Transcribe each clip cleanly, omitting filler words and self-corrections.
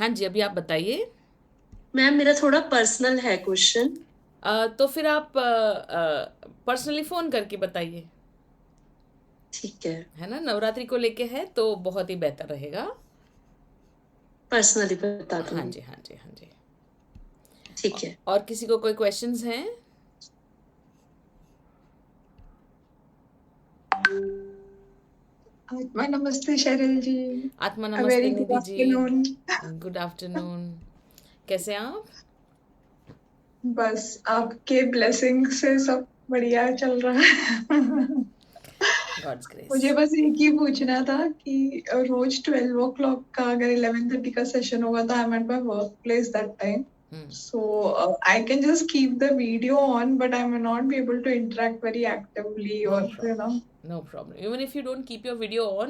हाँ जी, अभी आप बताइए। मैम मेरा थोड़ा पर्सनल है क्वेश्चन। तो फिर आप पर्सनली फ़ोन करके बताइए, ठीक है, है ना? नवरात्रि को लेके है तो बहुत ही बेहतर रहेगा। पर्सनली बता हाँ दूंगी। जी, हाँ जी, हाँ जी। ठीक है। और किसी को कोई क्वेश्चंस हैं? आत्मा नमस्ते शैरल जी। आत्मा अ नमस्ते very good Nidhi ji. Afternoon. Good afternoon. कैसे हैं आप? बस आपके ब्लेसिंग से सब बढ़िया चल रहा है। God's grace. मुझे बस एक ही पूछना था कि रोज 12 o'clock का अगर 11:30 का सेशन होगा तो I M at my work place that time, so I can just keep the video on but I may not be able to interact very actively no or problem, no problem. Even if you don't keep your video on,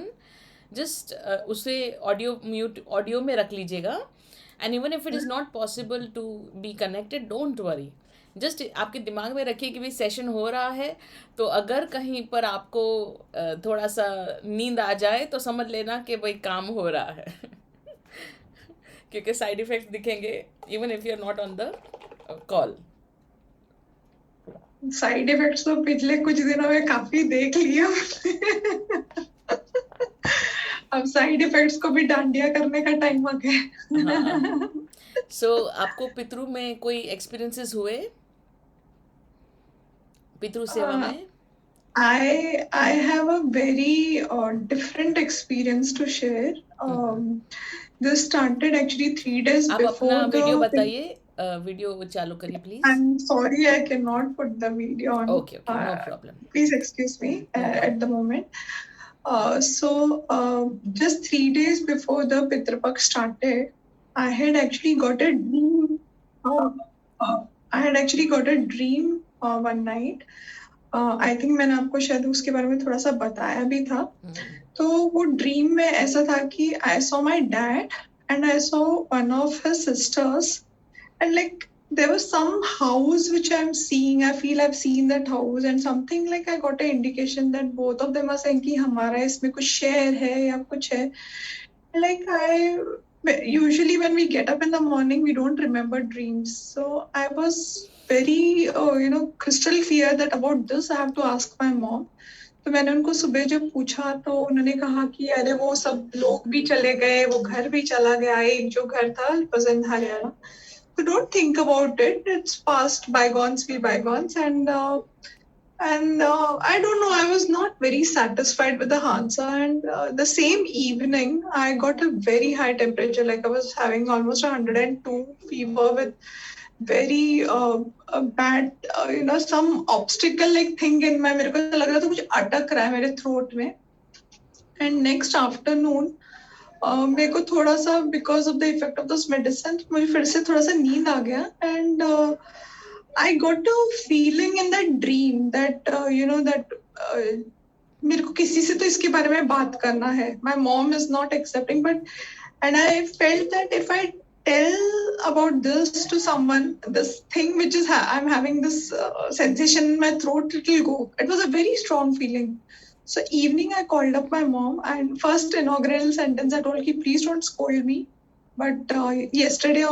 just उसे audio mute audio में रख लीजिएगा। And even if it is not possible to be connected, don't worry. Just आपके दिमाग में रखिए कि भाई सेशन हो रहा है, तो अगर कहीं पर आपको थोड़ा सा नींद आ जाए तो समझ लेना कि भाई काम हो रहा है। क्योंकि साइड इफेक्ट्स दिखेंगे even if you are not on the call. Side effects तो पिछले कुछ दिनों में काफी देख लिया। अब साइड इफेक्ट्स को भी डांडिया करने का टाइम आ हाँ। गया। सो आपको पितृ में कोई एक्सपीरियंसेस हुए, पितृ सेवा Uh, में? I have a very different experience to share. This started actually 3 days आप अपना before वीडियो the. बताइए, वीडियो चालू करिए please. I'm sorry, I cannot put the video on. Okay okay, no problem, Please excuse me no at problem. the moment. Just 3 days before the Pitrapak started, I had actually got a dream. Uh, I had actually got a dream one night. I think मैंने आपको शायद उसके बारे में थोड़ा सा बताया भी था। तो वो ड्रीम में ऐसा था कि I saw my dad and I saw one of his sisters and like there was some house which I'm seeing. I feel I've seen that house and something like I got an indication that both of them are saying कि हमारा इसमें कुछ share है या कुछ है. Like I usually when we get up in the morning we don't remember dreams. So I was very crystal clear that about this I have to ask my mom. तो मैंने उनको सुबह जब पूछा तो उन्होंने कहा कि अरे वो सब लोग भी चले गए, वो घर भी चला गया, एक जो घर था पसंद Haryana. So don't think about it. It's past, bygones be bygones. And I don't know. I was not very satisfied with the answer. And the same evening, I got a very high temperature. Like I was having almost 102 fever with very a bad, some obstacle like thing in my. मेरे को लग रहा था कुछ अटक रहा है मेरे throat में. And next afternoon, मेरे को थोड़ा सा because of the effect of this medicine मुझे फिर से थोड़ा सा नींद आ गया and I got a feeling in that dream that that मेरे को किसी से तो इसके बारे में बात करना है. My mom is not accepting but and I felt that if I tell about this to someone, this thing which is I'm having this sensation in my throat, it will go. It was a very strong feeling. So evening I called up my mom and first inaugural sentence I told कि please don't scold me. But yesterday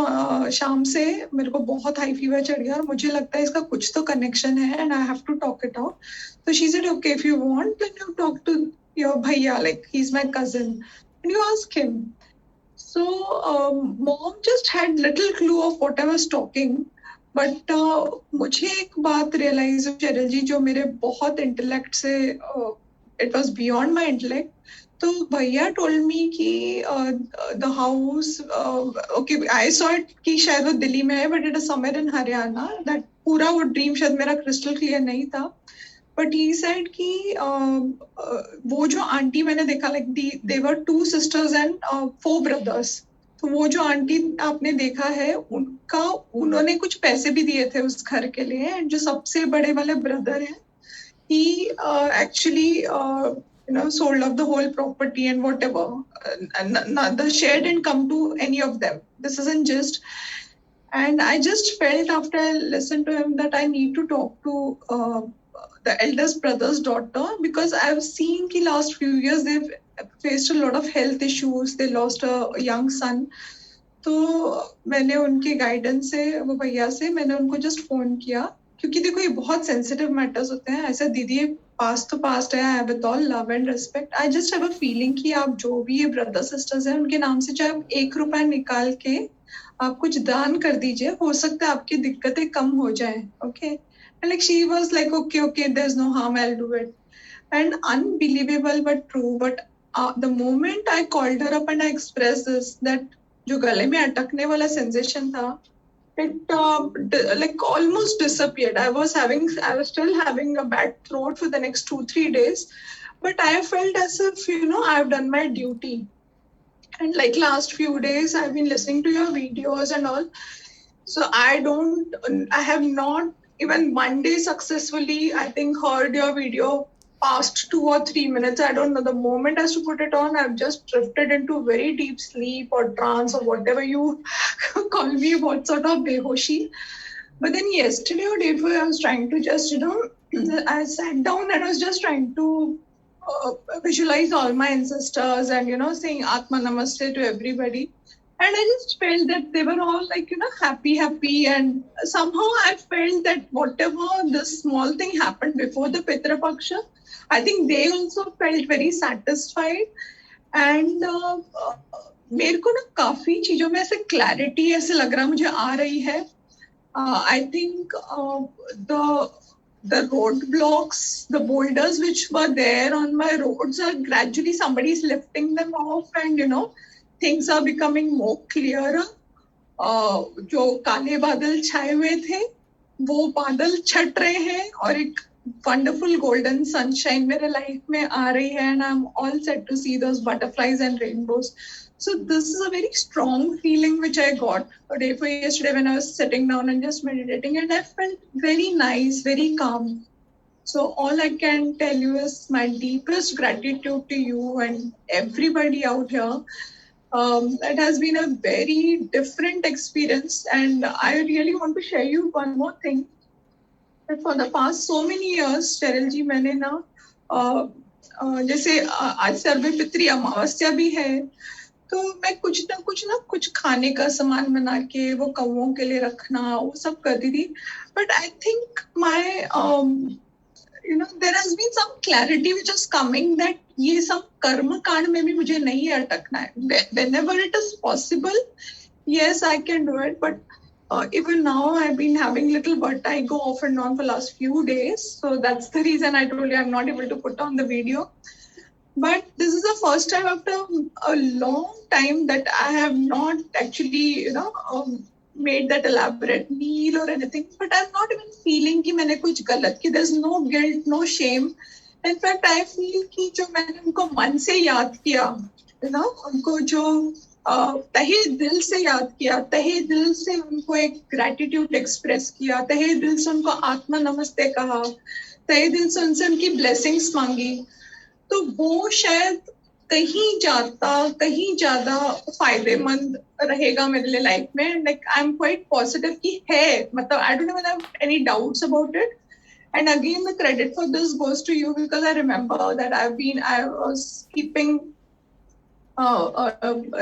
शाम से मेरे को बहुत high fever चढ़ गया और मुझे लगता है इसका कुछ तो कनेक्शन है and I have to talk it out. So she said okay if you want then you talk to your bhaiya, like he's my cousin, and you ask him. So mom just had little clue of what I was talking. But मुझे एक बात realise हुई चैरल जी जो मेरे बहुत intellect से it was beyond my intellect. तो भैया टोल्ड मी कि the house okay I saw it कि शायद वो दिल्ली में है but it is somewhere in Haryana. That पूरा वो ड्रीम शायद मेरा क्रिस्टल क्लियर नहीं था बट ही सेड कि वो जो आंटी मैंने देखा like they were 2 sisters and 4 brothers. तो वो जो आंटी आपने देखा है उनका उन्होंने कुछ पैसे भी दिए थे उस घर के लिए एंड जो सबसे बड़े वाले ब्रदर हैं he actually sold off the whole property and whatever. The share didn't come to any of them. This isn't just. And I just felt after I listened to him that I need to talk to the eldest brother's daughter because I've seen कि last few years they've faced a lot of health issues. They lost a young son. तो मैंने उनके guidance से, वो भैया से, मैंने उनको जस्ट फोन किया, क्योंकि देखो ये बहुत सेंसिटिव मैटर्स होते हैं। ऐसा दीदी, पास्ट तो पास्ट है, I with all love and respect, I just have a feeling कि आप जो भी ये ब्रदर सिस्टर्स हैं उनके नाम से चाहे 1 रुपया निकाल के आप कुछ दान कर दीजिए, हो सकता है आपकी दिक्कतें कम हो जाए. Okay, like she was like okay okay, there is no harm, I will do it. And unbelievable but true. But the moment I called her up and I expressed this, that जो गले में अटकने वाला sensation था, it like almost disappeared. I was still having a bad throat for the next 2-3 days, but I felt as if I've done my duty. And like last few days, I've been listening to your videos and all. So I have not even one day successfully, I think, heard your video past 2 or 3 minutes. I don't know. The moment I used to put it on, I've just drifted into very deep sleep or trance or whatever you call me, what sort of behoshi. But then yesterday or day before, I was trying to just, I sat down and I was just trying to visualize all my ancestors and, saying Atma Namaste to everybody. And I just felt that they were all like, happy. And somehow I felt that whatever this small thing happened before the Pitra Paksha, I think they also felt very satisfied. And मेरे को ना काफी चीजों में ऐसे clarity ऐसे लग रहा मुझे आ रही है. I think the roadblocks, the boulders which were there on my roads are gradually somebody's lifting them off, and things are becoming more clearer. जो काले बादल छाए हुए थे वो बादल छट रहे हैं और एक wonderful golden sunshine मेरे लाइफ में आ रही है, and I'm all set to see those butterflies and rainbows. So this is a very strong feeling which I got a day for yesterday when I was sitting down and just meditating, and I felt very nice, very calm. So all I can tell you is my deepest gratitude to you and everybody out here. It has been a very different experience, and I really want to share you one more thing. That for the past so many years, Cheryl ji, मैंने ना जैसे आज सर्वे पितरी अमावस्या भी है, तो मैं कुछ खाने का सामान बना के वो कौवों के लिए रखना, वो सब करती थी. But I think my there has been some clarity which is coming that ये सब कर्म कांड में भी मुझे नहीं अटकना है. Whenever it is possible, yes, I can do it. But even now, I've been having little vertigo off and on for last few days. So that's the reason I told you I'm not able to put on the video. But this is the first time after a long time that I have not actually, made that elaborate meal or anything. But I'm not even feeling कि मैंने कुछ गलत की. There's no guilt, no shame. In fact, I feel कि जो मैंने उनको मन से याद किया, उनको जो तहे दिल से याद किया, तहे दिल से उनको एक ग्रेटिट्यूड एक्सप्रेस किया, तहे दिल से उनको आत्मा नमस्ते कहा, तहे दिल से उनसे उनकी ब्लेसिंग्स मांगी, तो वो शायद कहीं ज्यादा फायदेमंद रहेगा मेरे लिए लाइफ में. Like I am quite positive कि है, मतलब I don't have any doubts about it. And again, the credit for this goes to you, because I remember that I was keeping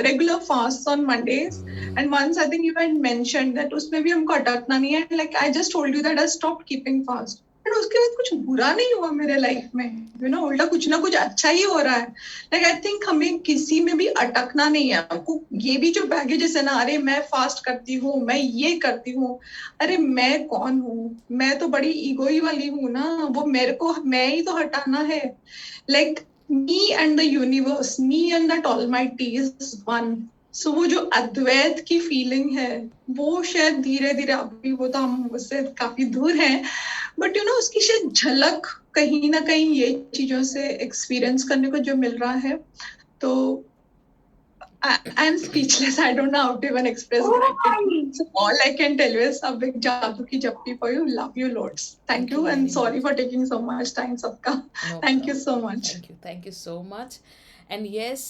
regular fasts on Mondays, and once I think you had mentioned that उसमें भी हमको अटकना नहीं है. Like I just told you that I stopped keeping fast. उसके बाद कुछ बुरा नहीं हुआ मेरे लाइफ में, उल्टा कुछ ना कुछ अच्छा ही हो रहा है. लाइक आई थिंक हमें किसी में भी अटकना नहीं है. आपको ये भी जो बैगेजेस है ना, अरे मैं फास्ट करती हूँ, मैं ये करती हूँ, अरे मैं कौन हूँ, मैं तो बड़ी ईगोई वाली हूँ ना, वो मेरे को मैं ही तो हटाना है. Like me and the universe, me and that almighty is one. So वो जो अद्वैत की फीलिंग है वो शायद धीरे धीरे, अभी वो तो हम उससे काफी दूर हैं, बट उसकी शायद झलक कहीं ना कहीं ये चीजों से एक्सपीरियंस करने को जो मिल रहा है. तो I am speechless. I don't know how to even express gratitude. So all I can tell you is a big जादू की जप्पी for you. Love you loads. Thank you and sorry for taking so much time सबका. Thank you so much. Thank you so much. And yes,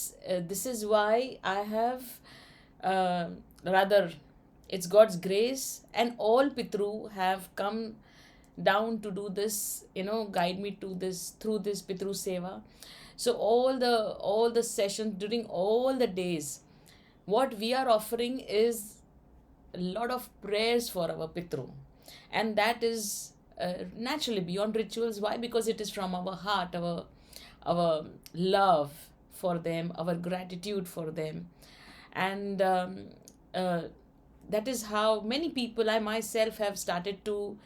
this is why I have, rather, it's God's grace, and all Pitru have come down to do this, guide me to this through this Pitru Seva. So all the sessions during all the days, what we are offering is a lot of prayers for our Pitru, and that is naturally beyond rituals. Why? Because it is from our heart, our love for them, our gratitude for them, and uh, that is how many people, I myself, have started to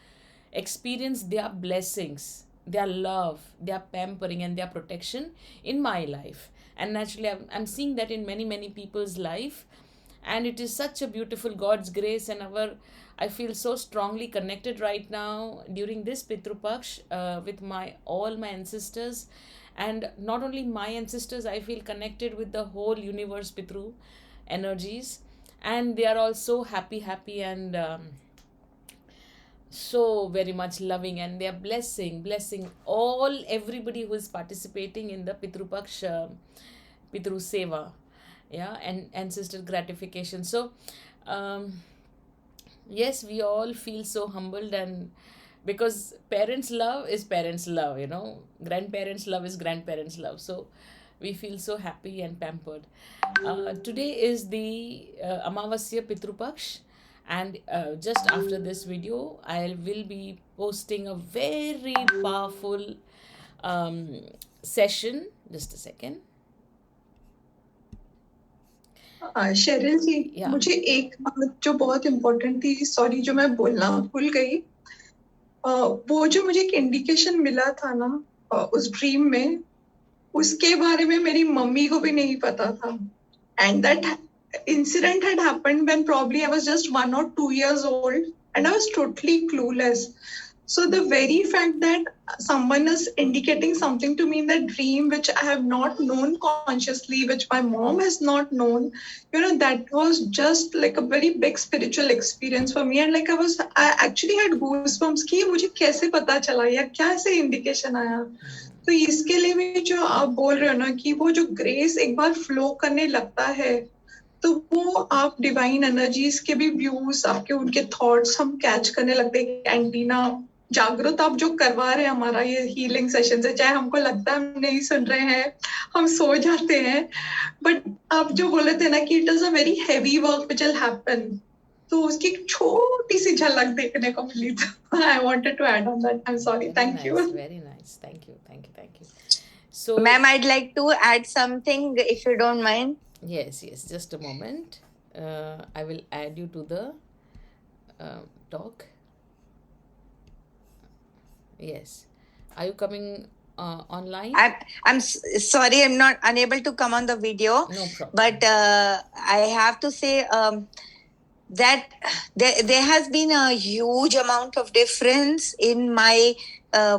experience their blessings, their love, their pampering, and their protection in my life. And naturally, I'm seeing that in many people's life, and it is such a beautiful God's grace. And I feel so strongly connected right now during this Pitru Paksh with all my ancestors, and not only my ancestors, I feel connected with the whole universe Pitru energies, and they are all so happy, and so very much loving, and they are blessing everybody who is participating in the Pitru Paksh, Pitru Seva, yeah, and ancestor gratification. So yes, we all feel so humbled, and because parents love is parents love, grandparents love is grandparents love, so we feel so happy and pampered. Today is the Amavasya Pitru Paksh, and just after this video I will be posting a very powerful session. Just a second. Cheryl ji, Yeah. मुझे एक बात जो बहुत important थी, sorry, जो मैं बोलना भूल गई, वो जो मुझे एक इंडिकेशन मिला था ना उस ड्रीम में, उसके बारे में मेरी मम्मी को भी नहीं पता था, and that incident had happened when probably I was just 1 or 2 years old, and I was totally clueless. So the very fact that someone is indicating something to me in that dream which I have not known consciously, which my mom has not known, that was just like a very big spiritual experience for me. And like I actually had goosebumps कि मुझे कैसे पता चला या कैसे indication आया. तो इसके लिए भी जो आप बोल रहे हो ना कि वो जो ग्रेस एक बार फ्लो करने लगता है, तो वो आप डिवाइन एनर्जीज के भी व्यूज, आपके उनके थॉट्स हम कैच करने लगते हैं. एंटीना जागृत आप जो करवा रहे हैं हमारा ये हीलिंग सेशन से, चाहे हमको लगता है हम नहीं सुन रहे हैं, हम सो जाते हैं, बट आप जो बोले थे ना कि it is a very heavy work which will happen, तो उसकी एक छोटी सी झलक देखने को मिली. तो I wanted to add on that. I am sorry. Thank you. Very nice. Thank you. So Ma'am, I'd like to add something if you don't mind. yes, just a moment. I will add you to the talk. Yes, are you coming online? Sorry, I'm not unable to come on the video. No problem. But I have to say that there has been a huge amount of difference in my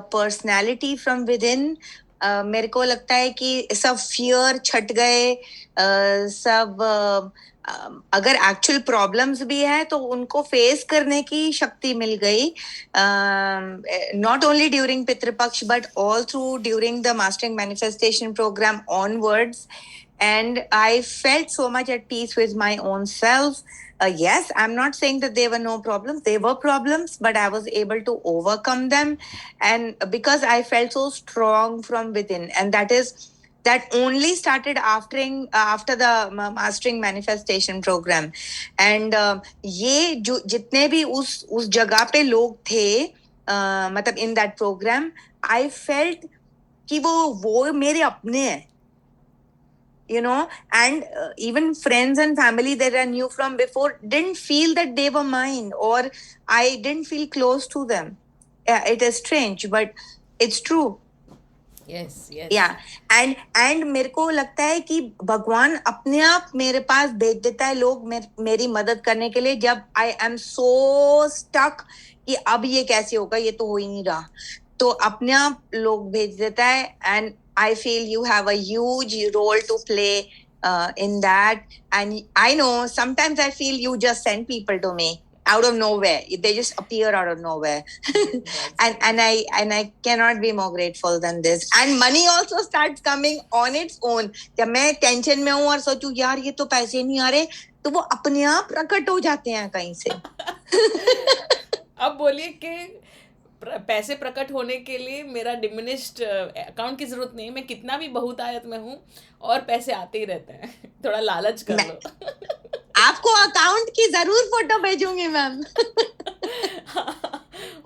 personality from within. मेरे को लगता है कि सब fear छट गए, सब अगर actual problems भी है तो उनको फेस करने की शक्ति मिल गई, not only during Pitrupaksha but all through during the mastering manifestation programme onwards. And I felt so much at peace with my own self. Yes, I'm not saying that there were no problems. There were problems, but I was able to overcome them. And because I felt so strong from within, and that only started after the mastering manifestation program. And ये जो जितने भी उस जगह पे लोग थे, मतलब in that program, I felt कि वो मेरे अपने हैं. And even friends and family that I knew from before didn't feel that they were mine, or I didn't feel close to them. Yeah, it is strange, but it's true. Yes. Yeah, and मेरे को लगता है कि भगवान अपने आप मेरे पास भेज देता है लोग मेरी मदद करने के लिए, जब I am so stuck कि अब ये कैसे होगा, ये तो हो ही नहीं रहा, तो अपने आप लोग भेज देता है. And I feel you have a huge role to play in that. And I know sometimes I feel you just send people to me out of nowhere. They just appear out of nowhere. and I cannot be more grateful than this. And money also starts coming on its own. जब मैं tension में हूँ और सोचूं यार ये तो पैसे नहीं आ रहे, तो वो अपने आप प्रकट हो जाते हैं कहीं से. अब बोलिए कि पैसे प्रकट होने के लिए मेरा डिमिनिश्ड अकाउंट की जरूरत नहीं है. मैं कितना भी बहुत आयत में हूँ और पैसे आते ही रहते हैं. थोड़ा लालच कर लो. आपको अकाउंट की जरूर फोटो भेजूंगी मैम।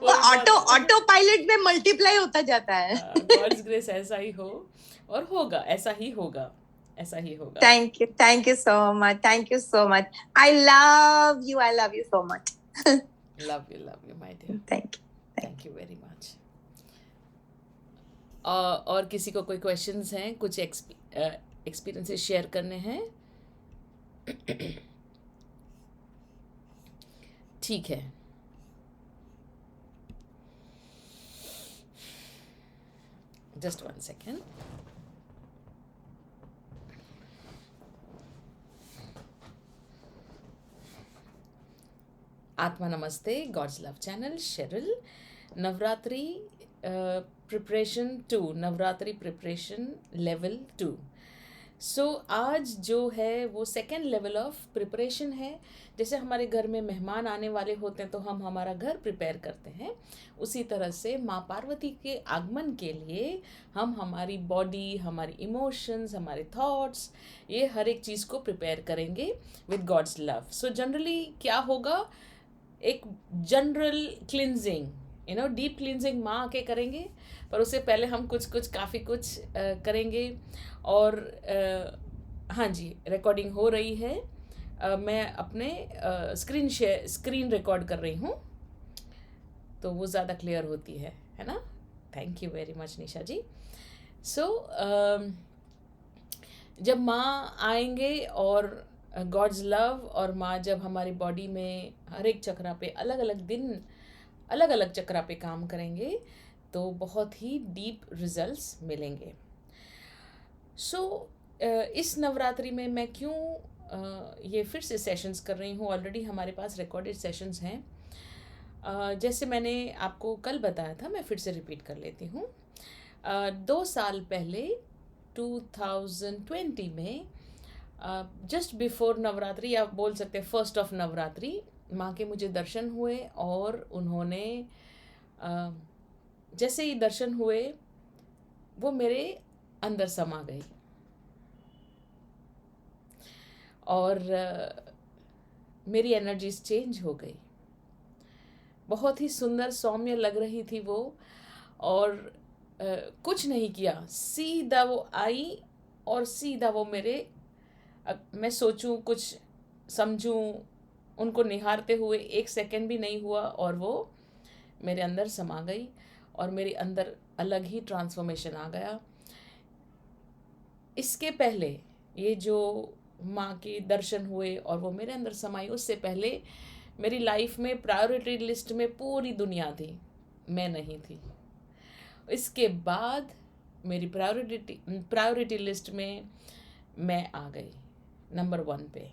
वो ऑटो पायलट में मल्टीप्लाई होता जाता है। गॉड्स ग्रेस ऐसा ही हो और होगा, ऐसा ही होगा, ऐसा ही होगा। Thank you so much, thank you so much. I love you so much. Love you my dear, thank you very much. और किसी को कोई क्वेश्चंस हैं, कुछ एक्सपीरियंसेस शेयर करने हैं? ठीक है, जस्ट 1 सेकेंड। आत्मा नमस्ते, God's love channel, Cheryl. Navratri preparation 2, Navratri preparation level 2। So आज जो है वो सेकेंड लेवल ऑफ प्रिपरेशन है। जैसे हमारे घर में मेहमान आने वाले होते हैं तो हम हमारा घर प्रिपेयर करते हैं, उसी तरह से माँ पार्वती के आगमन के लिए हम हमारी बॉडी, हमारी इमोशंस, हमारे थॉट्स, ये हर एक चीज़ को प्रिपेयर करेंगे with God's love. So generally क्या होगा, एक जनरल क्लिनजिंग, डीप क्लिनजिंग माँ आके करेंगे, पर उससे पहले हम काफ़ी कुछ करेंगे। और हाँ जी, रिकॉर्डिंग हो रही है। मैं अपने स्क्रीन रिकॉर्ड कर रही हूँ, तो वो ज़्यादा क्लियर होती है ना। थैंक यू वेरी मच निशा जी। सो जब माँ आएंगे और गॉड्स लव और माँ जब हमारी बॉडी में हर एक चक्रा पे अलग अलग दिन अलग अलग चक्रा पे काम करेंगे तो बहुत ही डीप रिजल्ट्स मिलेंगे। सो इस नवरात्रि में मैं क्यों ये फिर से सेशंस कर रही हूँ, ऑलरेडी हमारे पास रिकॉर्डेड सेशंस हैं। जैसे मैंने आपको कल बताया था, मैं फिर से रिपीट कर लेती हूँ। 2 साल पहले 2020 में जस्ट बिफोर नवरात्रि, या बोल सकते हैं फर्स्ट ऑफ नवरात्रि, माँ के मुझे दर्शन हुए और उन्होंने जैसे ही दर्शन हुए वो मेरे अंदर समा गई और मेरी एनर्जीज चेंज हो गई। बहुत ही सुंदर सौम्य लग रही थी वो, और कुछ नहीं किया, सीधा वो आई और सीधा वो मेरे, मैं सोचूं, कुछ समझूं, उनको निहारते हुए 1 सेकंड भी नहीं हुआ और वो मेरे अंदर समा गई और मेरे अंदर अलग ही ट्रांसफॉर्मेशन आ गया। इसके पहले ये जो माँ के दर्शन हुए और वो मेरे अंदर समाई, उससे पहले मेरी लाइफ में प्रायोरिटी लिस्ट में पूरी दुनिया थी, मैं नहीं थी। इसके बाद मेरी प्रायोरिटी लिस्ट में मैं आ गई नंबर 1 पे।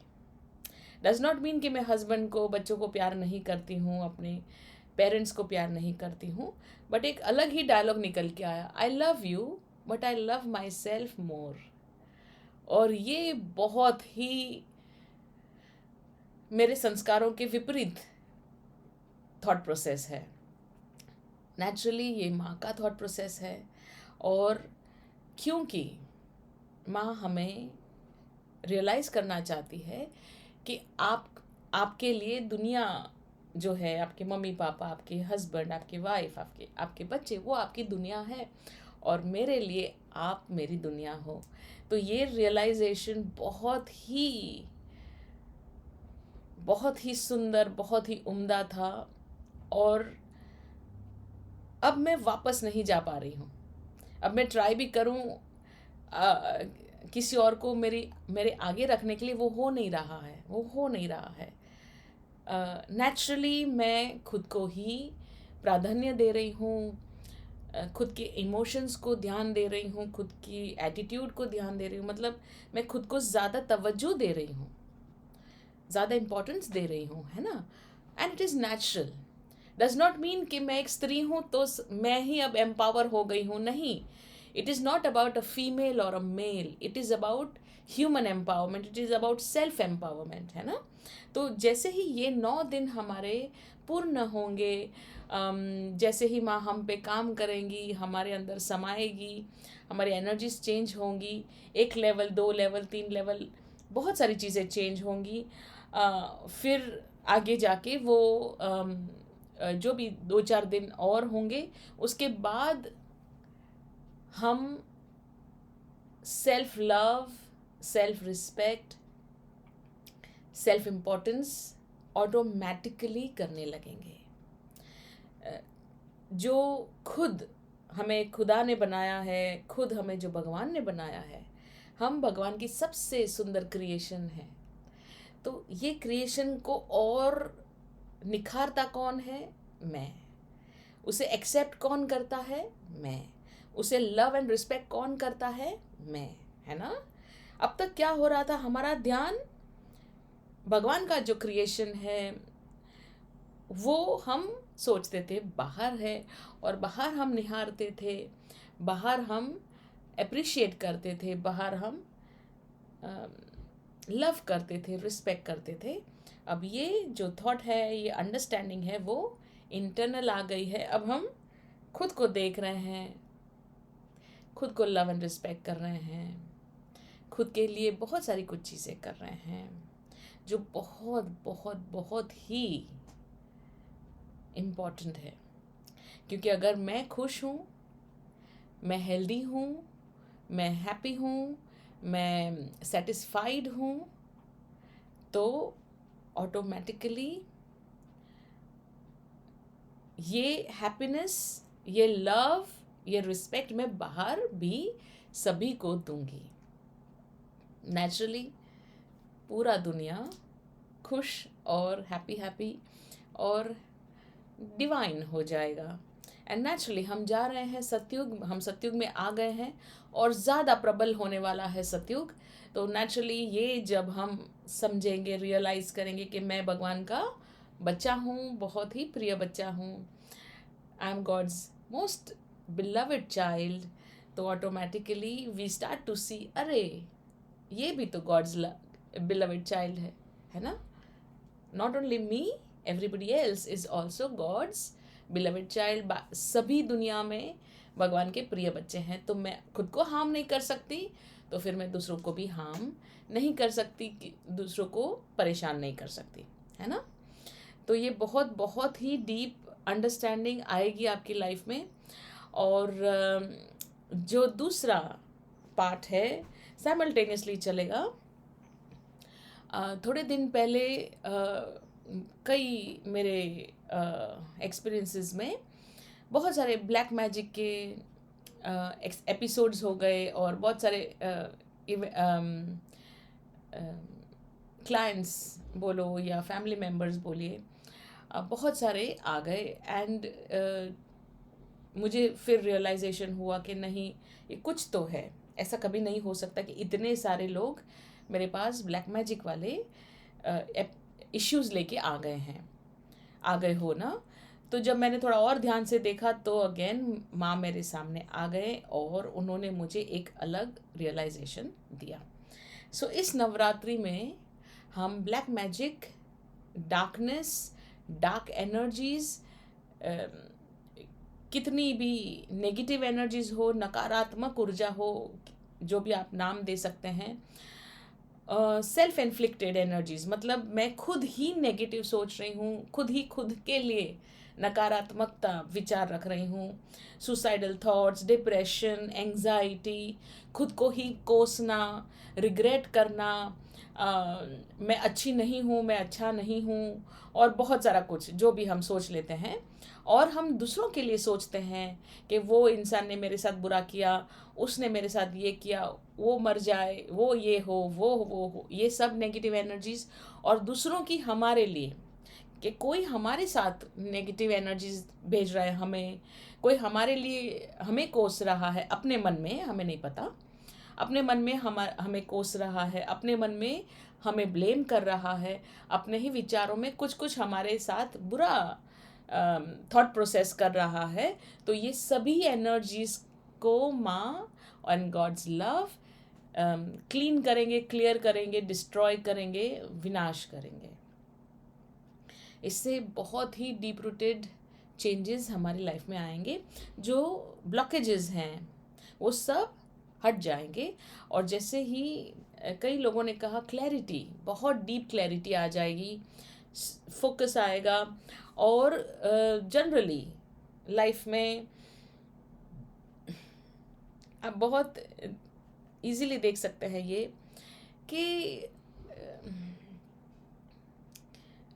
डज नॉट मीन कि मैं हस्बैंड को, बच्चों को प्यार नहीं करती हूँ, अपने पेरेंट्स को प्यार नहीं करती हूँ, बट एक अलग ही डायलॉग निकल के आया, आई love you but I love my self मोर। और ये बहुत ही मेरे संस्कारों के विपरीत थॉट प्रोसेस है। नेचुरली ये माँ का थॉट प्रोसेस है, और क्योंकि माँ हमें रियलाइज़ करना चाहती है कि आपके लिए दुनिया जो है, आपके मम्मी पापा, आपके हस्बैंड, आपकी वाइफ, आपके बच्चे, वो आपकी दुनिया है और मेरे लिए आप मेरी दुनिया हो। तो ये रियलाइजेशन बहुत ही सुंदर, बहुत ही उम्दा था, और अब मैं वापस नहीं जा पा रही हूँ। अब मैं ट्राई भी करूँ किसी और को मेरे आगे रखने के लिए, वो हो नहीं रहा है। नेचुरली मैं खुद को ही प्राधान्य दे रही हूँ, खुद के इमोशंस को ध्यान दे रही हूँ, खुद की एटीट्यूड को ध्यान दे रही हूँ, मतलब मैं खुद को ज़्यादा तवज्जो दे रही हूँ, ज़्यादा इम्पोर्टेंस दे रही हूँ, है ना। And it is natural. Does not mean कि मैं एक स्त्री हूँ तो मैं ही अब एम्पावर हो गई हूँ, नहीं। It is not about a female or a male, it is about human empowerment, it is about self empowerment, है ना। तो जैसे ही ये 9 दिन हमारे पूर्ण होंगे, जैसे ही माँ हम पे काम करेंगी, हमारे अंदर समाएगी, हमारी एनर्जीज चेंज होंगी, 1 लेवल, 2 लेवल, 3 लेवल, बहुत सारी चीज़ें चेंज होंगी। फिर आगे जाके वो जो भी 2-4 दिन और होंगे, उसके बाद हम self love, self respect, self importance automatically करने लगेंगे। जो खुद हमें खुदा ने बनाया है, खुद हमें जो भगवान ने बनाया है, हम भगवान की सबसे सुंदर क्रिएशन है। तो ये क्रिएशन को और निखारता कौन है? मैं। उसे एक्सेप्ट कौन करता है? मैं। उसे लव एंड रिस्पेक्ट कौन करता है? मैं, है ना? अब तक क्या हो रहा था? हमारा ध्यान भगवान का जो क्रिएशन है वो हम सोचते थे बाहर है, और बाहर हम निहारते थे, बाहर हम अप्रिशिएट करते थे, बाहर हम लव करते थे, रिस्पेक्ट करते थे। अब ये जो थॉट है, ये अंडरस्टैंडिंग है, वो इंटरनल आ गई है। अब हम खुद को देख रहे हैं, खुद को लव एंड रिस्पेक्ट कर रहे हैं, खुद के लिए बहुत सारी कुछ चीज़ें कर रहे हैं जो बहुत बहुत बहुत ही इम्पॉर्टेंट है। क्योंकि अगर मैं खुश हूँ, मैं हेल्दी हूँ, मैं हैप्पी हूँ, मैं सेटिस्फाइड हूँ, तो ऑटोमेटिकली ये हैप्पीनेस, ये लव, ये रिस्पेक्ट मैं बाहर भी सभी को दूंगी। नेचुरली पूरा दुनिया खुश और हैप्पी और डिवाइन हो जाएगा। एंड नेचुरली हम जा रहे हैं सतयुग, हम सतयुग में आ गए हैं और ज़्यादा प्रबल होने वाला है सतयुग। तो नेचुरली ये जब हम समझेंगे, रियलाइज़ करेंगे कि मैं भगवान का बच्चा हूँ, बहुत ही प्रिय बच्चा हूँ, I am God's most beloved child, तो automatically we start to see, अरे ये भी तो गॉड्स बिलव्ड चाइल्ड है ना? Not only me, everybody else is also God's beloved child. सभी दुनिया में भगवान के प्रिय बच्चे हैं। तो मैं खुद को हार्म नहीं कर सकती, तो फिर मैं दूसरों को भी हार्म नहीं कर सकती, दूसरों को परेशान नहीं कर सकती, है ना? तो ये बहुत बहुत ही डीप अंडरस्टैंडिंग आएगी आपकी लाइफ में। और जो दूसरा पार्ट है साइमल्टेनियसली चलेगा। थोड़े दिन पहले कई मेरे एक्सपीरियंसेस में बहुत सारे ब्लैक मैजिक के एपिसोड्स हो गए, और बहुत सारे क्लाइंट्स बोलो या फैमिली मेम्बर्स बोलिए, बहुत सारे आ गए। एंड मुझे फिर रियलाइजेशन हुआ कि नहीं, ये कुछ तो है। ऐसा कभी नहीं हो सकता कि इतने सारे लोग मेरे पास ब्लैक मैजिक वाले इश्यूज़ लेके आ गए हो ना। तो जब मैंने थोड़ा और ध्यान से देखा तो अगेन माँ मेरे सामने आ गए और उन्होंने मुझे एक अलग रियलाइजेशन दिया। सो इस नवरात्रि में हम black magic, darkness, dark energies, कितनी भी नेगेटिव एनर्जीज़ हो, नकारात्मक ऊर्जा हो, जो भी आप नाम दे सकते हैं, सेल्फ इन्फ्लिक्टेड एनर्जीज़, मतलब मैं खुद ही नेगेटिव सोच रही हूँ, खुद के लिए नकारात्मकता विचार रख रही हूँ, सुसाइडल थॉट्स, डिप्रेशन, एंग्जाइटी, खुद को ही कोसना, रिग्रेट करना, मैं अच्छी नहीं हूँ, मैं अच्छा नहीं हूँ, और बहुत सारा कुछ जो भी हम सोच लेते हैं। और हम दूसरों के लिए सोचते हैं कि वो इंसान ने मेरे साथ बुरा किया, उसने मेरे साथ ये किया, वो मर जाए, वो ये हो, वो हो, ये सब नेगेटिव एनर्जीज़। और दूसरों की हमारे लिए, कि कोई हमारे साथ नेगेटिव एनर्जीज भेज रहा है, हमें कोई हमारे लिए हमें कोस रहा है अपने मन में, हमें नहीं पता, अपने मन में हमें कोस रहा है, अपने मन में हमें ब्लेम कर रहा है, अपने ही विचारों में कुछ हमारे साथ बुरा थॉट प्रोसेस कर रहा है। तो ये सभी एनर्जीज को माँ एंड गॉड्स लव क्लीन करेंगे, क्लियर करेंगे, डिस्ट्रॉय करेंगे, विनाश करेंगे। इससे बहुत ही डीप रूटेड चेंजेस हमारी लाइफ में आएंगे। जो ब्लॉकेजेस हैं वो सब हट जाएंगे। और जैसे ही कई लोगों ने कहा क्लैरिटी, बहुत डीप क्लैरिटी आ जाएगी, फोकस आएगा, और जनरली लाइफ में आप बहुत इजीली देख सकते हैं ये कि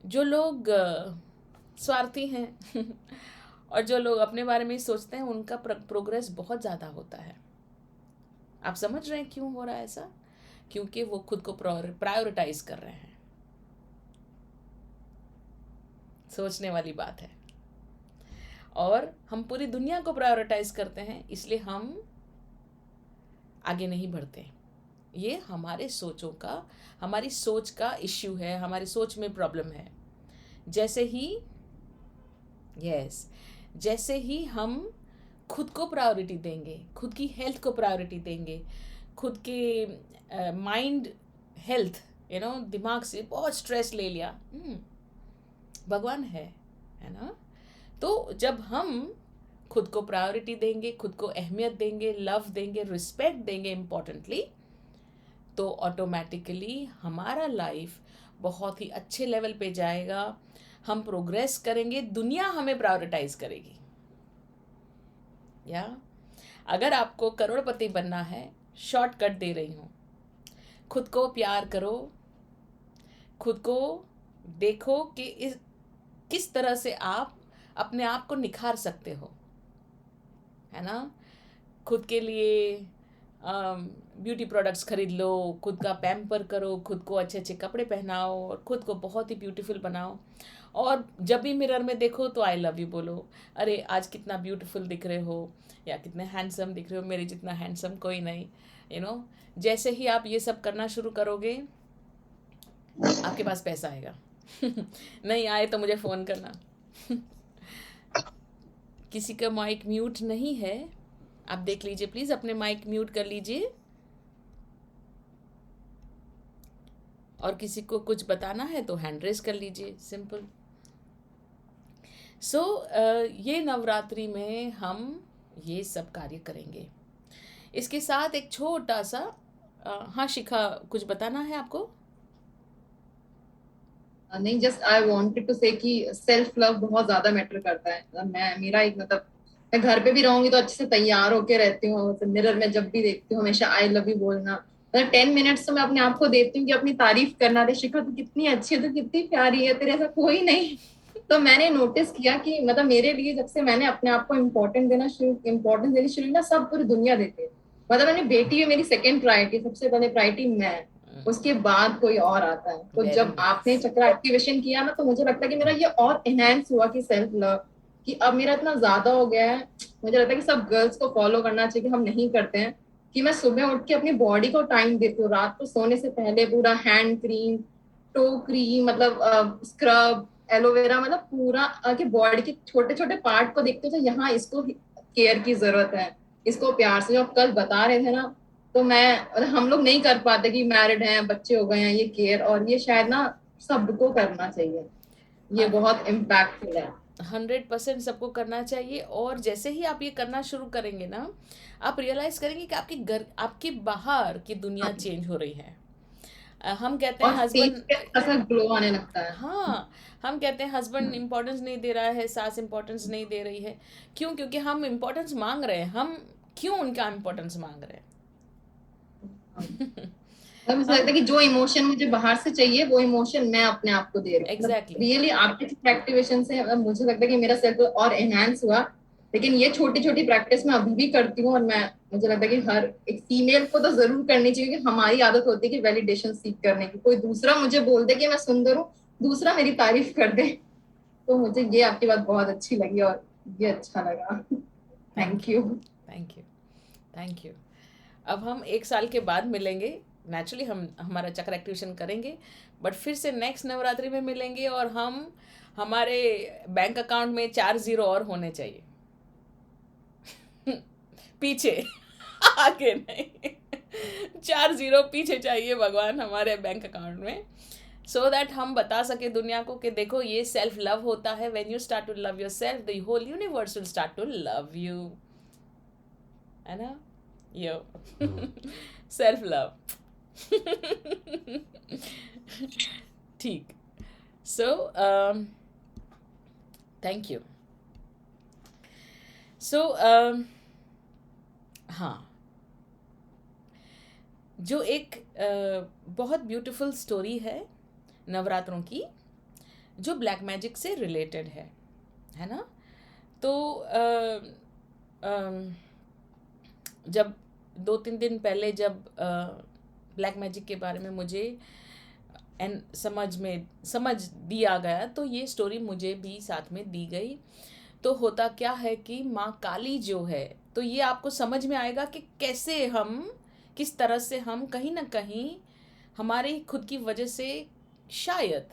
जो लोग स्वार्थी हैं और जो लोग अपने बारे में ही सोचते हैं, उनका प्रोग्रेस बहुत ज़्यादा होता है। आप समझ रहे हैं क्यों हो रहा है ऐसा? क्योंकि वो खुद को प्रायोरिटाइज कर रहे हैं। सोचने वाली बात है। और हम पूरी दुनिया को प्रायोरिटाइज करते हैं, इसलिए हम आगे नहीं बढ़ते। ये हमारे सोचों का, हमारी सोच का इश्यू है, हमारी सोच में प्रॉब्लम है। जैसे ही हम खुद को प्रायोरिटी देंगे, खुद की हेल्थ को प्रायोरिटी देंगे, खुद के माइंड हेल्थ, दिमाग से बहुत स्ट्रेस ले लिया, भगवान है ना? तो जब हम खुद को प्रायोरिटी देंगे, खुद को अहमियत देंगे, लव देंगे, रिस्पेक्ट देंगे इम्पोर्टेंटली, तो ऑटोमेटिकली हमारा लाइफ बहुत ही अच्छे लेवल पे जाएगा, हम प्रोग्रेस करेंगे, दुनिया हमें प्रायोरिटाइज करेगी। या अगर आपको करोड़पति बनना है, शॉर्टकट दे रही हूँ, खुद को प्यार करो, खुद को देखो कि किस तरह से आप अपने आप को निखार सकते हो, है ना? खुद के लिए ब्यूटी प्रोडक्ट्स खरीद लो, खुद का पैम्पर करो, खुद को अच्छे अच्छे कपड़े पहनाओ और खुद को बहुत ही ब्यूटीफुल बनाओ। और जब भी मिरर में देखो तो आई लव यू बोलो, अरे आज कितना ब्यूटीफुल दिख रहे हो, या कितने हैंडसम दिख रहे हो, मेरे जितना हैंडसम कोई नहीं। जैसे ही आप ये सब करना शुरू करोगे, आपके पास पैसा आएगा। नहीं आए तो मुझे फ़ोन करना। किसी का माइक म्यूट नहीं है, आप देख लीजिए प्लीज़, अपने माइक म्यूट कर लीजिए। और किसी को कुछ बताना है तो हैंड रेस कर लीजिए, सिंपल। सो ये नवरात्रि में हम ये सब कार्य करेंगे। इसके साथ एक छोटा सा हाँ शिखा, कुछ बताना है आपको? नहीं, जस्ट आई वांटेड टू से कि सेल्फ लव बहुत ज्यादा मैटर करता है। मेरा एक मैं घर पे भी रहूंगी तो अच्छे से तैयार होके रहती हूँ, मिरर में जब भी देखती हूँ हमेशा आई लव यू बोलना, 10 मिनट्स तो मैं अपने आप को देती हूँ कि अपनी तारीफ करना, अरे शिखा तू कितनी अच्छी है, तू कितनी प्यारी है, तेरे ऐसा कोई नहीं। तो मैंने नोटिस किया कि मेरे लिए जब से मैंने अपने आप को इम्पोर्टेंस देनी शुरू ना, सब पूरी दुनिया देती है। मेरी बेटी है मेरी सेकंड प्रायोरिटी, सबसे पहले प्रायोरिटी मैं, उसके बाद कोई और आता है। तो जब आपने चक्र एक्टिवेशन किया ना, तो मुझे लगता है कि मेरा ये और एनहांस हुआ कि सेल्फ लव, कि अब मेरा इतना ज्यादा हो गया है। मुझे लगता है कि सब गर्ल्स को फॉलो करना चाहिए, कि हम नहीं करते हैं, कि मैं सुबह उठ के अपनी बॉडी को टाइम देती हूँ, रात को सोने से पहले पूरा hand cream, toe cream, scrub, aloe vera, पूरा कि बॉडी के छोटे छोटे पार्ट को देखते हो, यहाँ इसको केयर की जरूरत है, इसको प्यार से। जो आप कल बता रहे थे ना, तो हम लोग नहीं कर पाते कि मैरिड हैं, बच्चे हो गए हैं, ये केयर, और ये शायद ना सबको करना चाहिए, ये बहुत इम्पैक्टफुल है। 100% सबको करना चाहिए। और जैसे ही आप ये करना शुरू करेंगे ना, आप रियलाइज करेंगे कि आपकी बाहर की दुनिया चेंज हो रही है। हम कहते हैं हस्बैंड ग्लो आने लगता है। हाँ, हम कहते हैं हस्बैंड इम्पोर्टेंस नहीं दे रहा है, सास इम्पोर्टेंस नहीं दे रही है। क्यों? क्योंकि हम इम्पोर्टेंस मांग रहे हैं। हम क्यों उनका इम्पोर्टेंस मांग रहे हैं? मुझे लगता है कि जो इमोशन मुझे बाहर से चाहिए, वो इमोशन मैं अपने आप को दे रही हूँ। Exactly. रियली आपके एक्टिवेशन से मुझे लगता है कि मेरा सेल्फ और एनहांस हुआ। लेकिन ये छोटी छोटी प्रैक्टिस मैं अभी भी करती हूँ, और मुझे लगता है कि हर एक फीमेल को तो जरूर करनी चाहिए, कि हमारी आदत होती है कि वैलिडेशन सीख करने की। कोई दूसरा मुझे बोल दे कि मैं सुंदर हूँ, दूसरा मेरी तारीफ कर दे, तो मुझे ये आपकी बात बहुत अच्छी लगी और ये अच्छा लगा। Thank you. Thank you. अब हम 1 साल के बाद मिलेंगे, नेचुरली हम हमारा चक्र एक्टिवेशन करेंगे, बट फिर से नेक्स्ट नवरात्रि में मिलेंगे, और हमारे बैंक अकाउंट में 4 0 और होने चाहिए। पीछे, आगे नहीं। 4 0 पीछे चाहिए भगवान हमारे बैंक अकाउंट में, सो दैट हम बता सके दुनिया को कि देखो ये सेल्फ लव होता है। When you start to love yourself, the whole universe will start to love you, है ना? यो सेल्फ लव। ठीक. So thank you. So हाँ, जो एक बहुत ब्यूटीफुल स्टोरी है नवरात्रों की, जो ब्लैक मैजिक से रिलेटेड है ना. तो जब 2-3 दिन पहले जब ब्लैक मैजिक के बारे में मुझे समझ दिया गया, तो ये स्टोरी मुझे भी साथ में दी गई. तो होता क्या है कि माँ काली जो है, तो ये आपको समझ में आएगा कि कैसे हम, किस तरह से हम कहीं ना कहीं हमारी खुद की वजह से, शायद,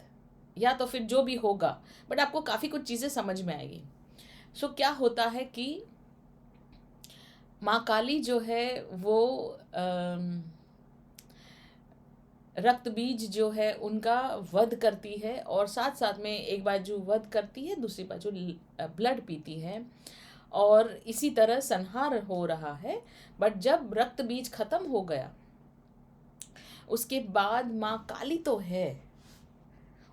या तो फिर जो भी होगा, बट आपको काफ़ी कुछ चीज़ें समझ में आएगी. सो क्या होता है कि माँ काली जो है वो रक्त बीज जो है उनका वध करती है, और साथ साथ में एक बाजू वध करती है, दूसरी बाजू ब्लड पीती है, और इसी तरह संहार हो रहा है. बट जब रक्त बीज खत्म हो गया, उसके बाद माँ काली तो है,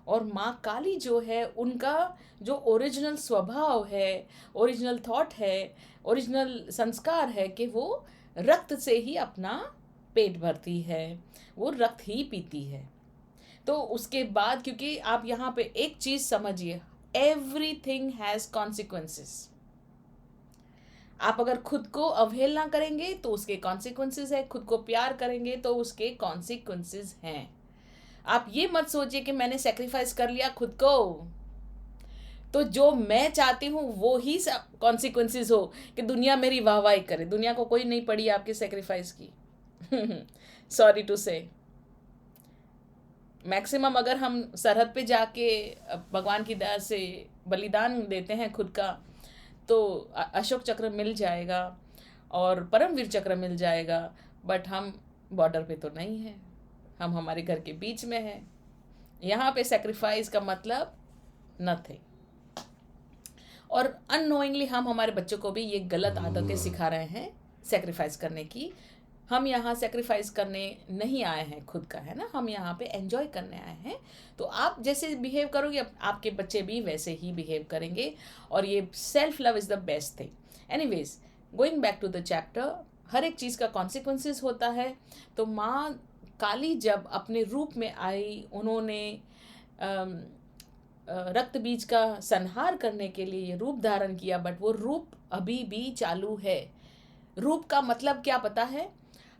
और माँ काली जो है उनका जो ओरिजिनल स्वभाव है, ओरिजिनल थॉट है, ओरिजिनल संस्कार है कि वो रक्त से ही अपना पेट भरती है, वो रक्त ही पीती है. तो उसके बाद, क्योंकि आप यहाँ पे एक चीज़ समझिए, एवरीथिंग हैज़ कॉन्सिक्वेंसेस. आप अगर खुद को अवहेलना करेंगे तो उसके कॉन्सिक्वेंसेस है, खुद को प्यार करेंगे तो उसके कॉन्सिक्वेंसेस हैं. आप ये मत सोचिए कि मैंने सेक्रीफाइस कर लिया खुद को, तो जो मैं चाहती हूँ वो ही कॉन्सिक्वेंसेस हो, कि दुनिया मेरी वाहवाही करे. दुनिया को कोई नहीं पड़ी आपके सेक्रीफाइस की. सॉरी टू से. मैक्सिमम अगर हम सरहद पे जाके भगवान की दया से बलिदान देते हैं खुद का, तो अशोक चक्र मिल जाएगा और परमवीर चक्र मिल जाएगा. बट हम बॉर्डर पे तो नहीं है, हम हमारे घर के बीच में हैं. यहाँ पे सेक्रीफाइस का मतलब नथिंग. और अननोइंगली हम हमारे बच्चों को भी ये गलत आदतें सिखा रहे हैं सेक्रीफाइस करने की. हम यहाँ सेक्रीफाइस करने नहीं आए हैं खुद का, है ना, हम यहाँ पे एंजॉय करने आए हैं. तो आप जैसे बिहेव करोगे, आपके बच्चे भी वैसे ही बिहेव करेंगे, और ये self love is the best thing. Anyways, going back to the chapter, हर एक चीज़ का कॉन्सिक्वेंसेस होता है. तो माँ काली जब अपने रूप में आई, उन्होंने रक्त बीज का संहार करने के लिए ये रूप धारण किया, बट वो रूप अभी भी चालू है. रूप का मतलब क्या पता है?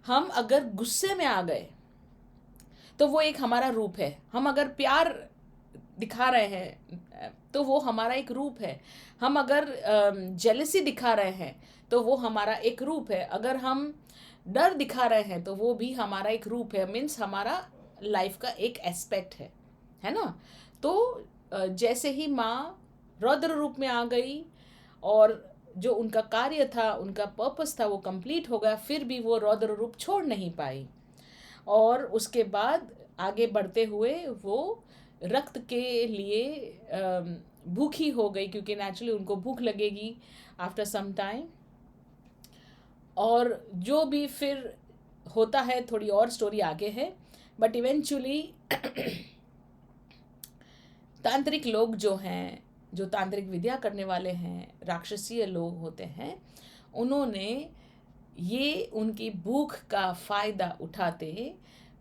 हम अगर गुस्से में आ गए तो वो एक हमारा रूप है. हम अगर प्यार दिखा रहे हैं तो वो हमारा एक रूप है. हम अगर जेलसी दिखा रहे हैं तो वो हमारा एक रूप है. अगर हम डर दिखा रहे हैं तो वो भी हमारा एक रूप है. मीन्स हमारा लाइफ का एक एस्पेक्ट है ना. तो जैसे ही माँ रौद्र रूप में आ गई, और जो उनका कार्य था, उनका पर्पस था, वो कंप्लीट हो गया, फिर भी वो रौद्र रूप छोड़ नहीं पाई. और उसके बाद आगे बढ़ते हुए वो रक्त के लिए भूखी हो गई, क्योंकि नेचुरली उनको भूख लगेगी आफ्टर सम टाइम. और जो भी फिर होता है, थोड़ी और स्टोरी आगे है. बट इवेंचुअली तांत्रिक लोग जो हैं, जो तांत्रिक विद्या करने वाले हैं, राक्षसीय लोग होते हैं, उन्होंने ये उनकी भूख का फायदा उठाते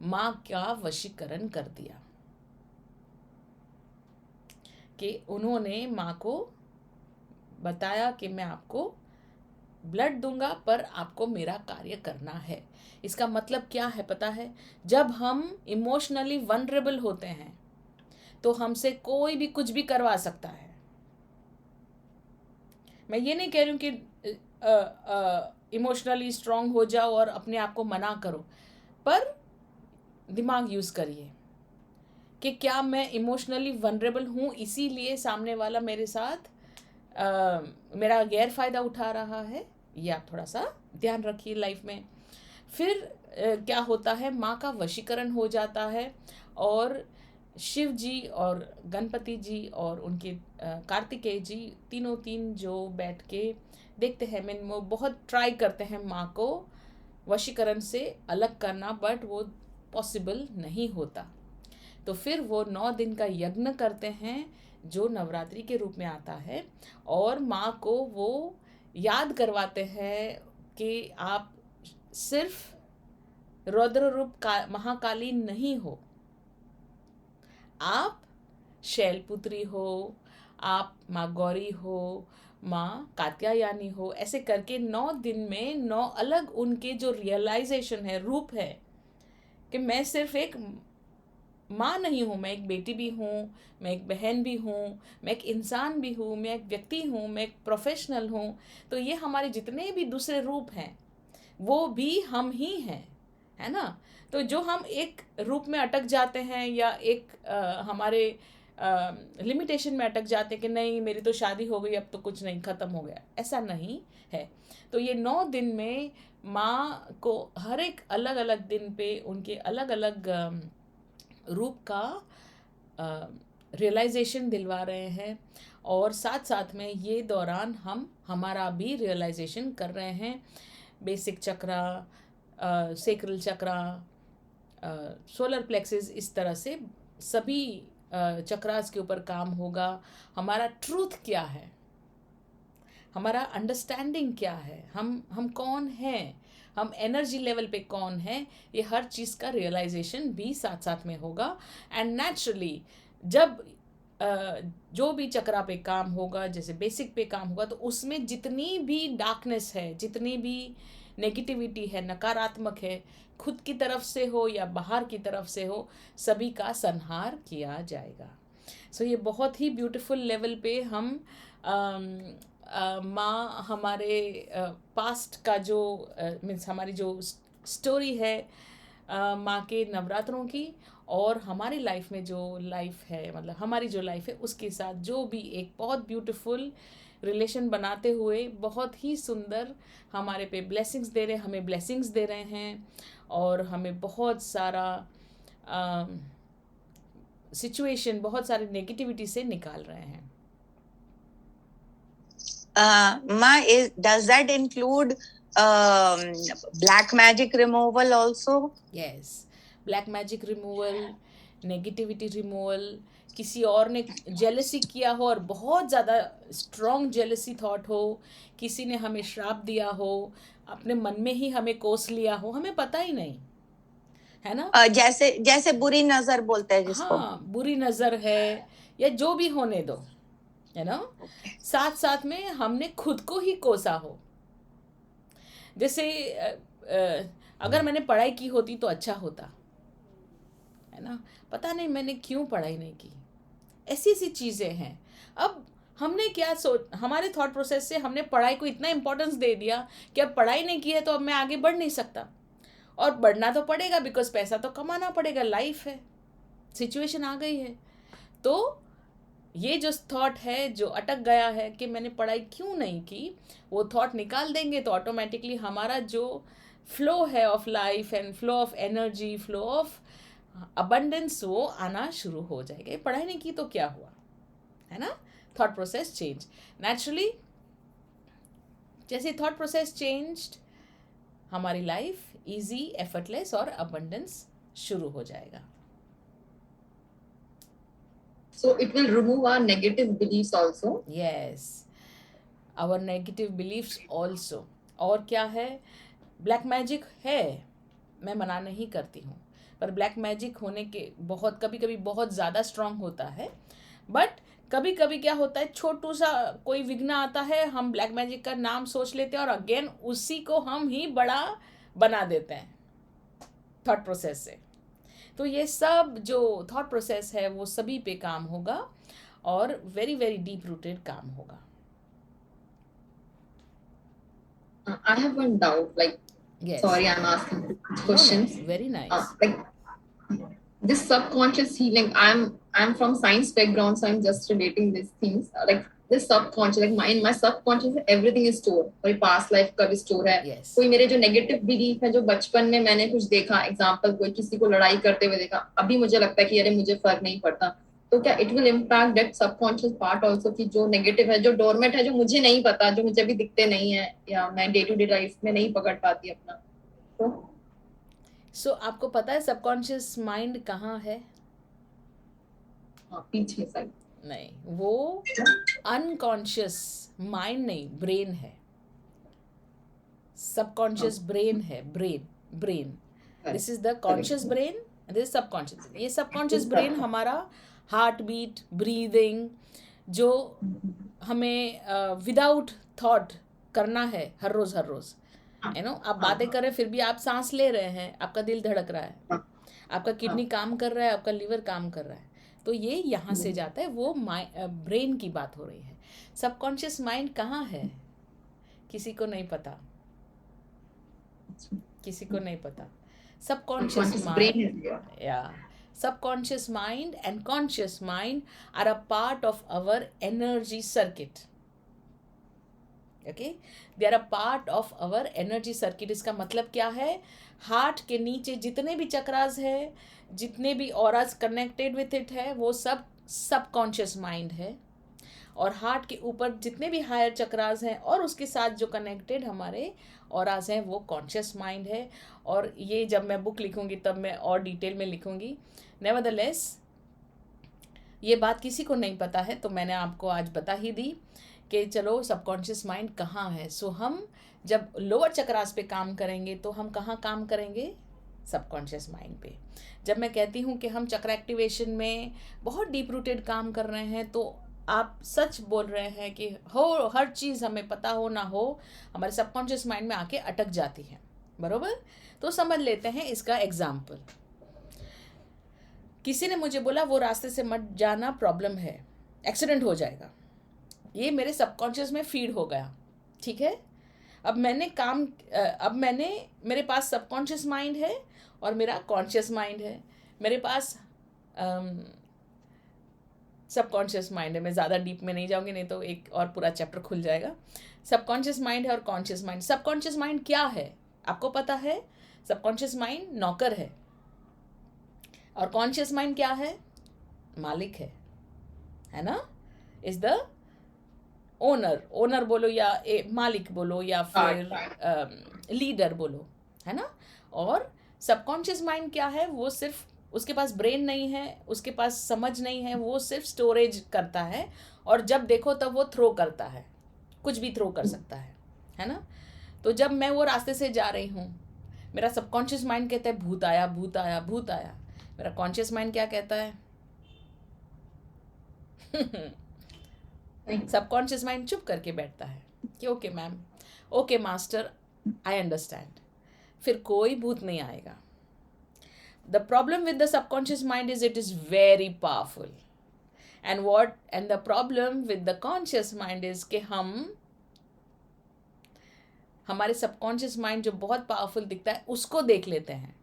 माँ का वशीकरण कर दिया. कि उन्होंने माँ को बताया कि मैं आपको ब्लड दूंगा, पर आपको मेरा कार्य करना है. इसका मतलब क्या है पता है? जब हम इमोशनली वनरेबल होते हैं तो हमसे कोई भी कुछ भी करवा सकता है. मैं ये नहीं कह रही हूँ कि इमोशनली स्ट्रांग हो जाओ और अपने आप को मना करो, पर दिमाग यूज़ करिए कि क्या मैं इमोशनली वनरेबल हूँ, इसीलिए सामने वाला मेरे साथ मेरा गैर फ़ायदा उठा रहा है. ये आप थोड़ा सा ध्यान रखिए लाइफ में. फिर क्या होता है, माँ का वशीकरण हो जाता है, और शिव जी और गणपति जी और उनके कार्तिकेय जी तीन जो बैठ के देखते हैं, मैं वो बहुत ट्राई करते हैं माँ को वशीकरण से अलग करना, बट वो पॉसिबल नहीं होता। तो फिर वो 9 दिन का यज्ञ करते हैं जो नवरात्रि के रूप में आता है, और माँ को वो याद करवाते हैं कि आप सिर्फ रौद्र रूप का महाकाली नहीं हो, आप शैलपुत्री हो, आप माँ गौरी हो, माँ कात्यायनी हो। ऐसे करके 9 दिन में 9 अलग उनके जो रियलाइजेशन है, रूप है कि मैं सिर्फ एक माँ नहीं हूँ, मैं एक बेटी भी हूँ, मैं एक बहन भी हूँ, मैं एक इंसान भी हूँ, मैं एक व्यक्ति हूँ, मैं एक प्रोफेशनल हूँ। तो ये हमारे जितने भी दूसरे रूप हैं वो भी हम ही हैं, है ना। तो जो हम एक रूप में अटक जाते हैं या एक हमारे लिमिटेशन में अटक जाते हैं कि नहीं मेरी तो शादी हो गई, अब तो कुछ नहीं, ख़त्म हो गया, ऐसा नहीं है। तो ये 9 दिन में माँ को हर एक अलग अलग दिन पे उनके अलग अलग रूप का रियलाइजेशन दिलवा रहे हैं, और साथ साथ में ये दौरान हम हमारा भी रियलाइजेशन कर रहे हैं। बेसिक चक्रा, सेक्रल चक्रा, सोलर प्लेक्सिस, इस तरह से सभी चक्रास के ऊपर काम होगा। हमारा ट्रूथ क्या है, हमारा अंडरस्टैंडिंग क्या है, हम कौन हैं, हम एनर्जी लेवल पे कौन है, ये हर चीज़ का रियलाइजेशन भी साथ साथ में होगा। एंड नेचुरली जब जो भी चक्रा पे काम होगा, जैसे बेसिक पे काम होगा, तो उसमें जितनी भी डार्कनेस है, जितनी भी नेगेटिविटी है, नकारात्मक है, खुद की तरफ से हो या बाहर की तरफ से हो, सभी का संहार किया जाएगा। सो ये बहुत ही ब्यूटीफुल लेवल पे हम माँ हमारे पास्ट का जो मीन्स हमारी जो स्टोरी है माँ के नवरात्रों की, और हमारी लाइफ में जो लाइफ है, मतलब हमारी जो लाइफ है उसके साथ जो भी एक बहुत ब्यूटीफुल रिलेशन बनाते हुए बहुत ही सुंदर हमारे पे ब्लेसिंग्स दे रहे हैं, हमें ब्लेसिंग्स दे रहे हैं, और हमें बहुत सारा सिचुएशन, बहुत सारी नेगेटिविटी से निकाल रहे हैं। Ma, does that include black magic removal also? Yes, black magic removal, negativity removal, किसी और ने जेलसी किया हो और बहुत ज़्यादा स्ट्रॉन्ग जेलसी थॉट हो, किसी ने हमें श्राप दिया हो, अपने मन में ही हमें कोस लिया हो, हमें पता ही नहीं है ना। जैसे बुरी नजर बोलते हैं जिसको, हाँ, बुरी नज़र है या जो भी होने दो, है ना। साथ साथ में हमने खुद को ही कोसा हो। जैसे अगर मैंने पढ़ाई की होती तो अच्छा होता, है ना, पता नहीं मैंने क्यों पढ़ाई नहीं की। ऐसी ऐसी चीज़ें हैं। अब हमने क्या हमारे थॉट प्रोसेस से हमने पढ़ाई को इतना इम्पोर्टेंस दे दिया कि अब पढ़ाई नहीं की है तो अब मैं आगे बढ़ नहीं सकता, और बढ़ना तो पड़ेगा बिकॉज पैसा तो कमाना पड़ेगा, लाइफ है, सिचुएशन आ गई है। तो ये जो थॉट है जो अटक गया है कि मैंने पढ़ाई क्यों नहीं की, वो थॉट निकाल देंगे तो ऑटोमेटिकली हमारा जो फ्लो है of life and flow of energy, flow of abundance, वो आना शुरू हो जाएगा। पढ़ाई नहीं की तो क्या हुआ, है ना। थॉट प्रोसेस चेंज नेचुरली, जैसे थॉट प्रोसेस चेंज्ड, हमारी लाइफ इजी, एफर्टलेस और अबंडेंस शुरू हो जाएगा। So it will remove our negative beliefs also. Yes, our negative beliefs also. और क्या है, ब्लैक मैजिक है, मैं मना नहीं करती हूँ, पर ब्लैक मैजिक होने के बहुत कभी कभी बहुत ज़्यादा स्ट्रांग होता है, बट कभी कभी क्या होता है, छोटू सा कोई विघ्न आता है, हम ब्लैक मैजिक का नाम सोच लेते हैं और अगेन उसी को हम ही बड़ा बना देते हैं थॉट प्रोसेस से। तो ये सब जो थॉट प्रोसेस है वो सभी पे काम होगा और वेरी वेरी डीप रूटेड काम होगा। I have one doubt, like, Yes. sorry, I'm asking questions. No, very nice. Like this subconscious healing, I'm from science background, so I'm just relating these things. Like this subconscious, like in my subconscious, everything is stored. कोई past life का भी store है. Yes. कोई मेरे जो negative belief है, जो बचपन में मैंने कुछ देखा, example कोई किसी को लड़ाई करते हुए देखा, अभी मुझे लगता है कि अरे मुझे फर्क नहीं पड़ता, तो क्या it will impact that subconscious part also कि जो negative है, जो dormant है, जो मुझे नहीं पता, जो मुझे अभी दिखते नहीं है या मैं day to day life में नहीं पकड़ पाती अपना, तो सो आपको पता है सबकॉन्शियस माइंड कहाँ है? हाँ, पीछे साइड। नहीं, वो अनकॉन्शियस माइंड नहीं, ब्रेन है। सबकॉन्शियस ब्रेन है, brain. This is the conscious brain, this subconscious. ये सबकॉन्शियस ब्रेन हमारा हार्ट बीट, ब्रीदिंग, जो हमें विदाउट थॉट करना है हर रोज आप बातें कर रहे हैं फिर भी आप सांस ले रहे हैं, आपका दिल धड़क रहा है, आपका किडनी काम कर रहा है, आपका लीवर काम कर रहा है, तो ये यहाँ से जाता है। वो ब्रेन की बात हो रही है। सबकॉन्शियस माइंड कहाँ है? किसी को नहीं पता, किसी को नहीं पता। सबकॉन्शियस माइंड, या subconscious mind and conscious mind are a part of our energy circuit. Okay, they are a part of our energy circuit. इसका मतलब क्या है? हार्ट के नीचे जितने भी चक्रास है, जितने भी ऑरास कनेक्टेड विथ इट है, वो सब सबकॉन्शियस माइंड है। और हार्ट के ऊपर जितने भी हायर चक्रास हैं और उसके साथ जो कनेक्टेड हमारे ऑरास हैं, वो कॉन्शियस माइंड है। और ये जब मैं बुक लिखूंगी तब मैं और डिटेल में लिखूंगी। नेवरदलेस ये बात किसी को नहीं पता है, तो मैंने आपको आज बता ही दी कि चलो सबकॉन्शियस माइंड कहाँ है। सो हम जब लोअर चक्रास पे काम करेंगे तो हम कहाँ काम करेंगे? सबकॉन्शियस माइंड पे। जब मैं कहती हूँ कि हम चक्र एक्टिवेशन में बहुत डीप रूटेड काम कर रहे हैं, तो आप सच बोल रहे हैं कि हो हर चीज़ हमें पता हो ना हो, हमारे सबकॉन्शियस माइंड में आके अटक जाती है, बरोबर। तो समझ लेते हैं इसका एग्जाम्पल। किसी ने मुझे बोला वो रास्ते से मत जाना, प्रॉब्लम है, एक्सीडेंट हो जाएगा। ये मेरे सबकॉन्शियस में फीड हो गया, ठीक है। अब मेरे पास सबकॉन्शियस माइंड है और मेरा कॉन्शियस माइंड है। मेरे पास सबकॉन्शियस माइंड है, मैं ज़्यादा डीप में नहीं जाऊंगी, नहीं तो एक और पूरा चैप्टर खुल जाएगा। सबकॉन्शियस माइंड है और कॉन्शियस माइंड। सबकॉन्शियस माइंड क्या है आपको पता है? सबकॉन्शियस माइंड नौकर है और कॉन्शियस माइंड क्या है? मालिक है ना। इज द ओनर बोलो या मालिक बोलो या फिर लीडर बोलो, है ना। और सबकॉन्शियस माइंड क्या है? वो सिर्फ, उसके पास ब्रेन नहीं है, उसके पास समझ नहीं है, वो सिर्फ स्टोरेज करता है और जब देखो तब वो थ्रो करता है, कुछ भी थ्रो कर सकता है ना। तो जब मैं वो रास्ते से जा रही हूँ, मेरा सबकॉन्शियस माइंड कहता है भूत आया, भूत आया, भूत आया। मेरा कॉन्शियस माइंड क्या कहता है? सबकॉन्शियस माइंड चुप करके बैठता है कि okay ma'am, okay master, I understand, फिर कोई भूत नहीं आएगा। The problem with the subconscious mind is it is very powerful. And the problem with the conscious mind is कि हमारे सबकॉन्शियस माइंड जो बहुत पावरफुल दिखता है उसको देख लेते हैं,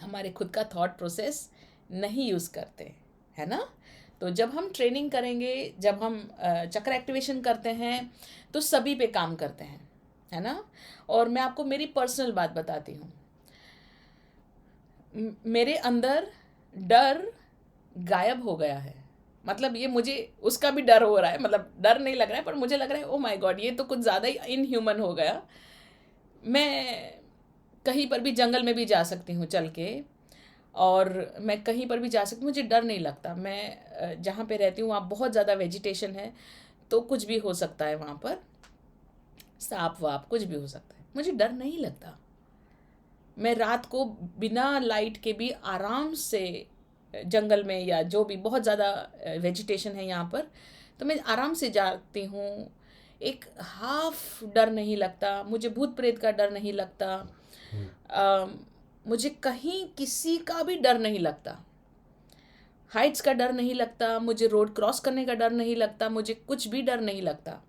हमारे खुद का थॉट प्रोसेस नहीं यूज़ करते, है ना। तो जब हम ट्रेनिंग करेंगे, जब हम चक्र एक्टिवेशन करते हैं, तो सभी पे काम करते हैं, है ना। और मैं आपको मेरी पर्सनल बात बताती हूँ। मेरे अंदर डर गायब हो गया है, मतलब ये मुझे उसका भी डर हो रहा है, मतलब डर नहीं लग रहा है पर मुझे लग रहा है ओ माय गॉड, ये तो कुछ ज़्यादा ही इनह्यूमन हो गया। मैं कहीं पर भी जंगल में भी जा सकती हूँ चल के, और मैं कहीं पर भी जा सकती हूँ, मुझे डर नहीं लगता। मैं जहाँ पे रहती हूँ वहाँ बहुत ज़्यादा वेजिटेशन है, तो कुछ भी हो सकता है वहाँ पर, सांप वाप कुछ भी हो सकता है, मुझे डर नहीं लगता। मैं रात को बिना लाइट के भी आराम से जंगल में, या जो भी बहुत ज़्यादा वेजिटेशन है यहाँ पर, तो मैं आराम से जाती हूँ। एक हाफ डर नहीं लगता मुझे, भूत प्रेत का डर नहीं लगता, मुझे कहीं किसी का भी डर नहीं लगता, हाइट्स का डर नहीं लगता, मुझे रोड क्रॉस करने का डर नहीं लगता, मुझे कुछ भी डर नहीं लगता।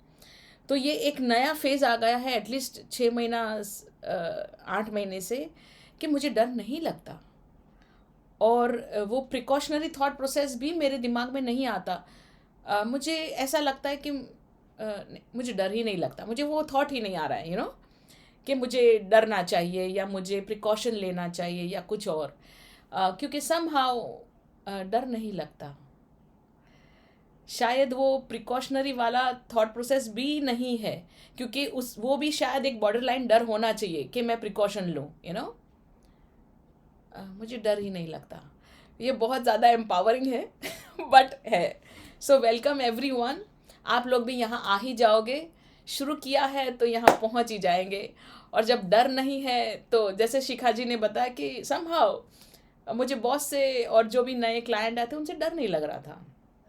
तो ये एक नया फेज़ आ गया है एटलीस्ट 6 महीना 8 महीने से, कि मुझे डर नहीं लगता। और वो प्रिकॉशनरी थॉट प्रोसेस भी मेरे दिमाग में नहीं आता। मुझे ऐसा लगता है कि मुझे डर ही नहीं लगता, मुझे वो थॉट ही नहीं आ रहा है, यू नो, कि मुझे डरना चाहिए या मुझे प्रिकॉशन लेना चाहिए या कुछ और, क्योंकि समहाउ डर नहीं लगता। शायद वो प्रिकॉशनरी वाला थॉट प्रोसेस भी नहीं है, क्योंकि वो भी शायद एक बॉर्डर लाइन डर होना चाहिए कि मैं प्रिकॉशन लूँ, यू नो। मुझे डर ही नहीं लगता। ये बहुत ज़्यादा एम्पावरिंग है बट है। सो वेलकम एवरीवन, आप लोग भी यहाँ आ ही जाओगे, शुरू किया है तो यहाँ पहुँच ही जाएंगे। और जब डर नहीं है तो जैसे शिखा जी ने बताया कि समहाउ मुझे बॉस से और जो भी नए क्लाइंट आते उनसे डर नहीं लग रहा था,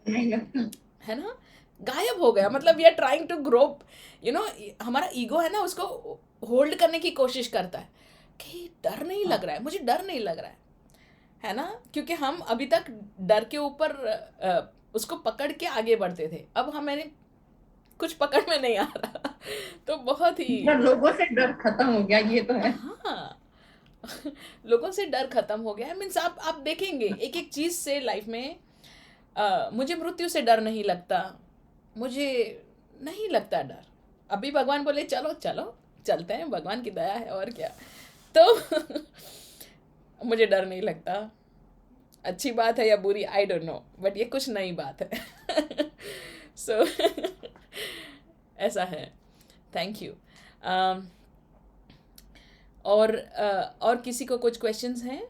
नहीं लगता। है ना, गायब हो गया। मतलब we are trying to grow, you know, हमारा ईगो है ना, उसको होल्ड करने की कोशिश करता है कि डर नहीं लग रहा है, मुझे डर नहीं लग रहा है ना, क्योंकि हम अभी तक डर के ऊपर उसको पकड़ के आगे बढ़ते थे। अब हमें कुछ पकड़ में नहीं आ रहा तो बहुत ही लोगों से डर खत्म हो गया, ये तो है। हाँ लोगों से डर खत्म हो गया है। मीन्स आप देखेंगे एक एक चीज से लाइफ में, मुझे मृत्यु से डर नहीं लगता, मुझे नहीं लगता डर। अभी भगवान बोले चलो चलो चलते हैं, भगवान की दया है और क्या, तो मुझे डर नहीं लगता। अच्छी बात है या बुरी, आई डोंट नो, बट ये कुछ नई बात है। सो ऐसा है। Thank you. और किसी को कुछ क्वेश्चंस हैं?